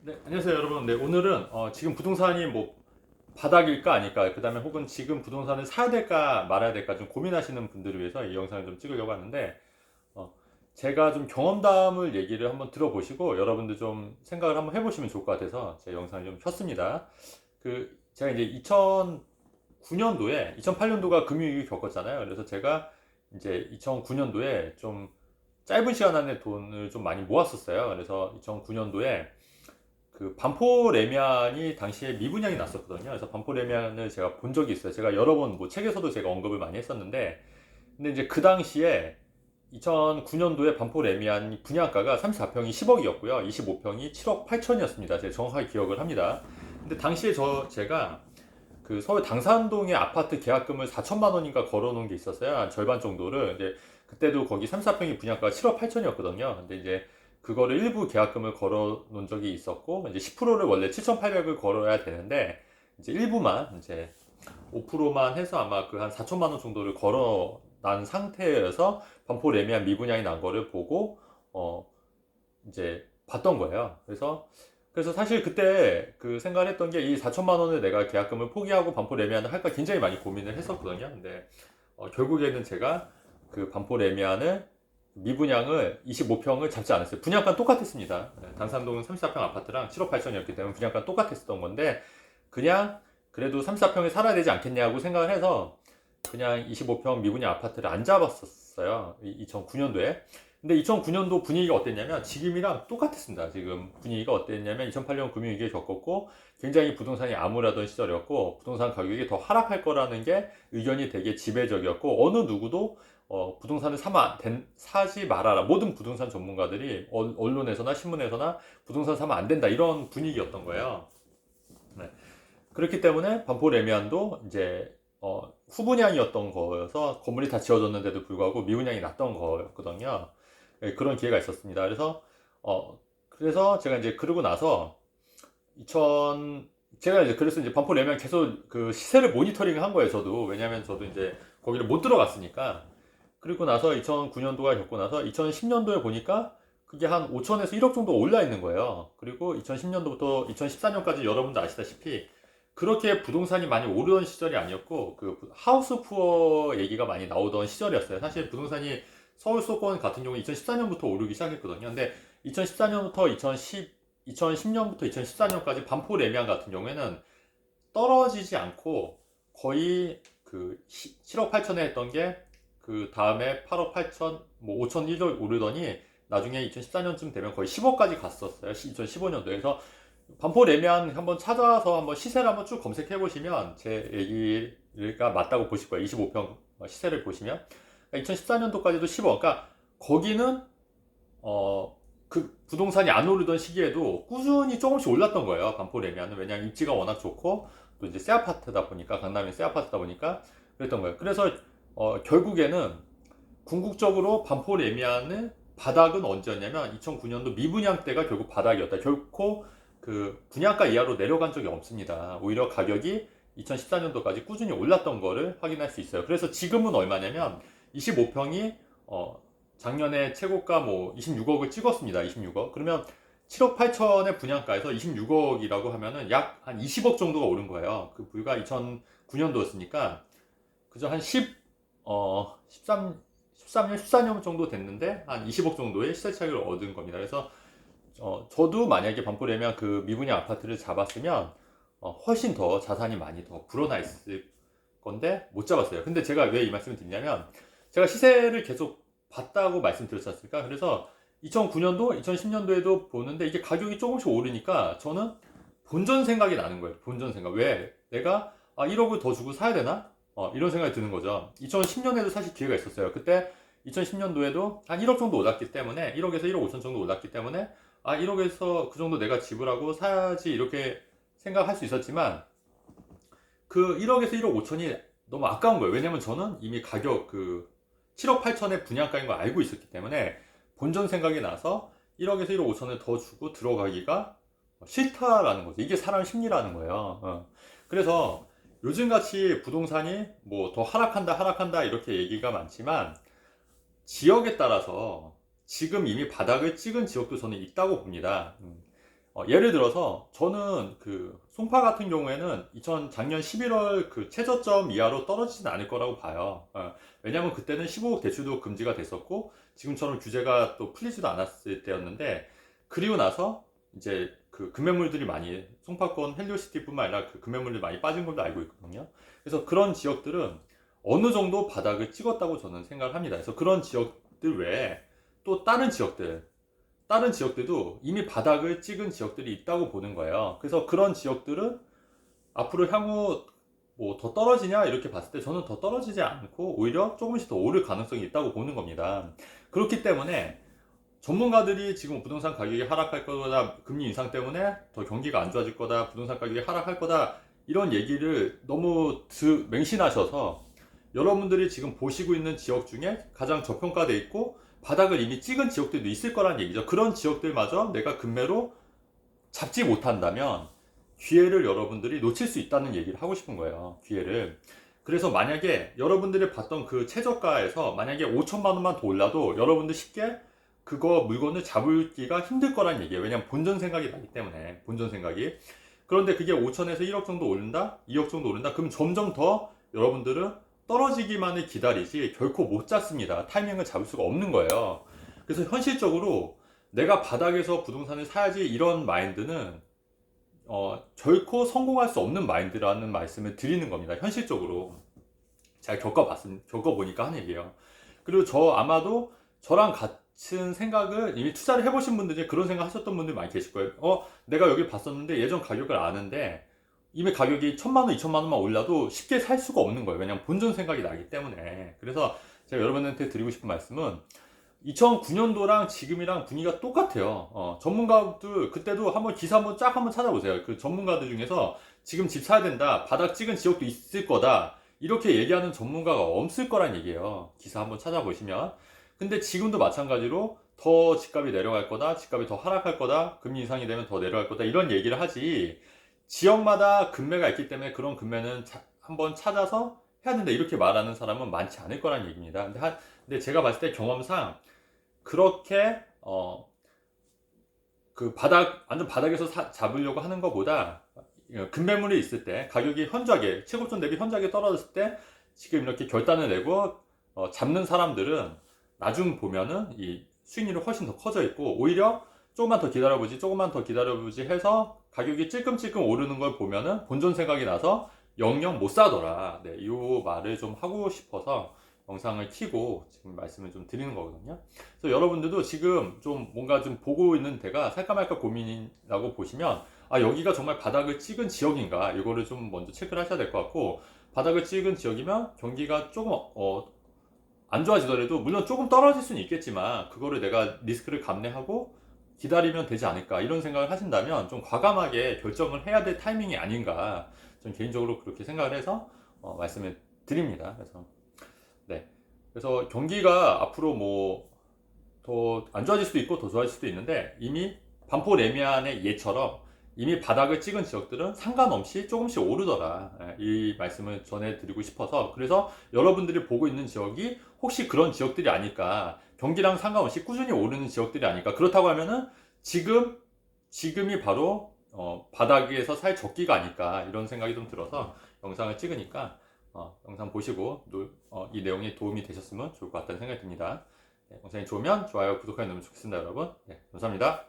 네, 안녕하세요 여러분. 네, 오늘은 지금 부동산이 뭐 바닥일까 아닐까, 그 다음에 혹은 지금 부동산을 사야 될까 말아야 될까 좀 고민하시는 분들을 위해서 이 영상을 좀 찍으려고 하는데, 어, 제가 좀 경험담을 얘기를 한번 들어보시고 여러분들 좀 생각을 한번 해보시면 좋을 것 같아서 제 영상을 좀 켰습니다. 제가 이제 2009년도에 2008년도가 금융위기 겪었잖아요. 그래서 제가 이제 2009년도에 좀 짧은 시간 안에 돈을 좀 많이 모았었어요. 그래서 2009년도에 그 반포 레미안이 당시에 미분양이 났었거든요. 그래서 반포 레미안을 제가 본 적이 있어요. 제가 여러 번 뭐 책에서도 제가 언급을 많이 했었는데, 근데 이제 그 당시에 2009년도에 반포 레미안 분양가가 34평이 10억이었고요. 25평이 7억 8천이었습니다. 제가 정확하게 기억을 합니다. 근데 당시에 제가 그 서울 당산동의 아파트 계약금을 4천만 원인가 걸어놓은 게 있었어요. 한 절반 정도를. 이제 그때도 거기 3, 4평이 분양가가 7억 8천이었거든요. 근데 이제 그거를 일부 계약금을 걸어 놓은 적이 있었고, 이제 10%를 원래 7,800을 걸어야 되는데, 이제 일부만, 이제 5%만 해서 아마 그 한 4천만 원 정도를 걸어 난 상태여서 반포 레미안 미분양이 난 거를 보고, 이제 봤던 거예요. 그래서 사실 그때 그 생각을 했던 게, 이 4천만 원을 내가 계약금을 포기하고 반포 레미안을 할까 굉장히 많이 고민을 했었거든요. 근데 결국에는 제가 그 반포 레미안을 미분양을 25평을 잡지 않았어요. 분양가 똑같았습니다. 당산동 34평 아파트랑 7억 8천이었기 때문에 분양가 똑같았던 건데, 그냥 그래도 34평에 살아야 되지 않겠냐고 생각을 해서 그냥 25평 미분양 아파트를 안 잡았었어요. 2009년도에. 근데 2009년도 분위기가 어땠냐면 지금이랑 똑같았습니다. 지금 분위기가 어땠냐면 2008년 금융위기에 겪었고, 굉장히 부동산이 암울하던 시절이었고, 부동산 가격이 더 하락할 거라는 게 의견이 되게 지배적이었고, 어느 누구도 부동산을 사지 말아라. 모든 부동산 전문가들이 언론에서나 신문에서나 부동산 사면 안 된다, 이런 분위기였던 거예요. 네. 그렇기 때문에 반포 레미안도 이제 후분양이었던 거여서 건물이 다 지어졌는데도 불구하고 미분양이 났던 거였거든요. 예, 그런 기회가 있었습니다. 그래서 제가 이제 그러고 나서 2000 제가 이제 그래서 이제 반포 레미안 계속 그 시세를 모니터링 한 거예요. 저도. 왜냐면 저도 이제 거기를 못 들어갔으니까. 그리고 나서 2009년도가 겪고 나서 2010년도에 보니까 그게 한 5천에서 1억 정도 올라 있는 거예요. 그리고 2010년도부터 2014년까지 여러분도 아시다시피 그렇게 부동산이 많이 오르던 시절이 아니었고, 그 하우스 푸어 얘기가 많이 나오던 시절이었어요. 사실 부동산이 서울 수도권 같은 경우 2014년부터 오르기 시작했거든요. 근데 2014년부터 2010년부터 2014년까지 반포 레미안 같은 경우에는 떨어지지 않고 거의 그 7억 8천에 했던 게 그 다음에 8억 8천, 뭐 5천 1억 오르더니 나중에 2014년쯤 되면 거의 10억까지 갔었어요. 2015년도에서. 반포 레미안 한번 찾아서 한번 시세를 한번 쭉 검색해 보시면 제 얘기가 맞다고 보실 거예요. 25평 시세를 보시면 2014년도까지도 10억. 그러니까 거기는 그 부동산이 안 오르던 시기에도 꾸준히 조금씩 올랐던 거예요. 반포 레미안은. 왜냐하면 입지가 워낙 좋고 또 이제 새 아파트다 보니까, 강남에 새 아파트다 보니까 그랬던 거예요. 그래서 결국에는 궁극적으로 반포 레미안의 바닥은 언제였냐면 2009년도 미분양 때가 결국 바닥이었다. 결코 그 분양가 이하로 내려간 적이 없습니다. 오히려 가격이 2014년도까지 꾸준히 올랐던 거를 확인할 수 있어요. 그래서 지금은 얼마냐면 25평이 작년에 최고가 뭐 26억을 찍었습니다. 26억. 그러면 7억 8천의 분양가에서 26억이라고 하면은 약 한 20억 정도가 오른 거예요. 그 불과 2009년도였으니까 그저 한 13년, 14년 정도 됐는데 한 20억 정도의 시세 차익을 얻은 겁니다. 그래서 저도 만약에 반포레미안 그 미분양 아파트를 잡았으면 훨씬 더 자산이 많이 더 불어나 있을 건데 못 잡았어요. 근데 제가 왜 이 말씀을 드리냐면, 제가 시세를 계속 봤다고 말씀드렸지 않습니까? 그래서 2009년도, 2010년도에도 보는데 이게 가격이 조금씩 오르니까 저는 본전 생각이 나는 거예요. 본전 생각. 왜? 내가 1억을 더 주고 사야 되나? 이런 생각이 드는 거죠. 2010년에도 사실 기회가 있었어요. 그때 2010년도에도 한 1억 정도 올랐기 때문에, 1억에서 1억 5천 정도 올랐기 때문에 1억에서 그 정도 내가 지불하고 사야지, 이렇게 생각할 수 있었지만 그 1억에서 1억 5천이 너무 아까운 거예요. 왜냐면 저는 이미 가격 그 7억 8천의 분양가인 걸 알고 있었기 때문에 본전 생각이 나서 1억에서 1억 5천을 더 주고 들어가기가 싫다라는 거죠. 이게 사람 심리라는 거예요. 그래서 요즘같이 부동산이 뭐 더 하락한다 이렇게 얘기가 많지만, 지역에 따라서 지금 이미 바닥을 찍은 지역도 저는 있다고 봅니다. 예를 들어서 저는 그 송파 같은 경우에는 작년 11월 그 최저점 이하로 떨어지진 않을 거라고 봐요. 왜냐하면 그때는 15억 대출도 금지가 됐었고 지금처럼 규제가 또 풀리지도 않았을 때였는데, 그리고 나서 이제 그 금매물들이 많이 송파권 헬리오시티뿐만 아니라 그 금매물이 많이 빠진 걸로 알고 있거든요. 그래서 그런 지역들은 어느 정도 바닥을 찍었다고 저는 생각을 합니다. 그래서 그런 지역들 외에 또 다른 지역들도 이미 바닥을 찍은 지역들이 있다고 보는 거예요. 그래서 그런 지역들은 앞으로 향후 뭐 더 떨어지냐 이렇게 봤을 때 저는 더 떨어지지 않고 오히려 조금씩 더 오를 가능성이 있다고 보는 겁니다. 그렇기 때문에 전문가들이 지금 부동산 가격이 하락할 거다, 금리 인상 때문에 더 경기가 안 좋아질 거다, 부동산 가격이 하락할 거다, 이런 얘기를 너무 맹신하셔서 여러분들이 지금 보시고 있는 지역 중에 가장 저평가돼 있고 바닥을 이미 찍은 지역들도 있을 거란 얘기죠. 그런 지역들마저 내가 금매로 잡지 못한다면 기회를 여러분들이 놓칠 수 있다는 얘기를 하고 싶은 거예요. 기회를. 그래서 만약에 여러분들이 봤던 그 최저가에서 만약에 5천만 원만 더 올라도 여러분들 쉽게 그거 물건을 잡기가 힘들 거란 얘기예요. 왜냐면 본전 생각이 나기 때문에, 본전 생각이. 그런데 그게 5천에서 1억 정도 오른다, 2억 정도 오른다, 그럼 점점 더 여러분들은 떨어지기만을 기다리지 결코 못 잡습니다. 타이밍을 잡을 수가 없는 거예요. 그래서 현실적으로 내가 바닥에서 부동산을 사야지 이런 마인드는 결코 성공할 수 없는 마인드라는 말씀을 드리는 겁니다. 현실적으로 잘 겪어보니까 하는 얘기예요. 그리고 아마도 저랑 같은 생각을 이미 투자를 해보신 분들이 그런 생각 하셨던 분들이 많이 계실 거예요. 내가 여기 봤었는데 예전 가격을 아는데 이미 가격이 1,000만 원, 2,000만 원만 올라도 쉽게 살 수가 없는 거예요. 왜냐면 본전 생각이 나기 때문에. 그래서 제가 여러분한테 드리고 싶은 말씀은 2009년도랑 지금이랑 분위기가 똑같아요. 전문가들 그때도 기사 한번 쫙 찾아보세요. 그 전문가들 중에서 지금 집 사야 된다, 바닥 찍은 지역도 있을 거다, 이렇게 얘기하는 전문가가 없을 거란 얘기예요. 기사 한번 찾아보시면. 근데 지금도 마찬가지로 더 집값이 내려갈 거다, 집값이 더 하락할 거다, 금리 인상이 되면 더 내려갈 거다, 이런 얘기를 하지, 지역마다 금매가 있기 때문에 그런 금매는 한번 찾아서 해야 된다 이렇게 말하는 사람은 많지 않을 거란 얘기입니다. 근데 제가 봤을 때 경험상 그렇게 그 완전 바닥에서 잡으려고 하는 것보다 금매물이 있을 때 가격이 최고점 대비 현저하게 떨어졌을 때 지금 이렇게 결단을 내고 잡는 사람들은 나중 보면은 이 수익률이 훨씬 더 커져 있고, 오히려 조금만 더 기다려보지 해서 가격이 찔끔찔끔 오르는 걸 보면은 본전 생각이 나서 영영 못 사더라. 네, 이 말을 좀 하고 싶어서 영상을 켜고 지금 말씀을 좀 드리는 거거든요. 그래서 여러분들도 지금 좀 뭔가 좀 보고 있는 데가 살까 말까 고민이라고 보시면, 여기가 정말 바닥을 찍은 지역인가, 이거를 좀 먼저 체크를 하셔야 될 것 같고, 바닥을 찍은 지역이면 경기가 조금 안 좋아지더라도 물론 조금 떨어질 수는 있겠지만 그거를 내가 리스크를 감내하고 기다리면 되지 않을까, 이런 생각을 하신다면 좀 과감하게 결정을 해야 될 타이밍이 아닌가, 전 개인적으로 그렇게 생각을 해서 말씀을 드립니다. 그래서 경기가 앞으로 뭐 더 안 좋아질 수도 있고 더 좋아질 수도 있는데, 이미 반포 레미안의 예처럼 이미 바닥을 찍은 지역들은 상관없이 조금씩 오르더라, 이 말씀을 전해드리고 싶어서, 그래서 여러분들이 보고 있는 지역이 혹시 그런 지역들이 아닐까, 경기랑 상관없이 꾸준히 오르는 지역들이 아닐까. 그렇다고 하면은 지금이 바로 바닥에서 살 적기가 아닐까, 이런 생각이 좀 들어서 영상을 찍으니까 영상 보시고 이 내용이 도움이 되셨으면 좋을 것 같다는 생각이 듭니다. 네, 영상이 좋으면 좋아요, 구독하기 너무 좋겠습니다, 여러분. 네, 감사합니다.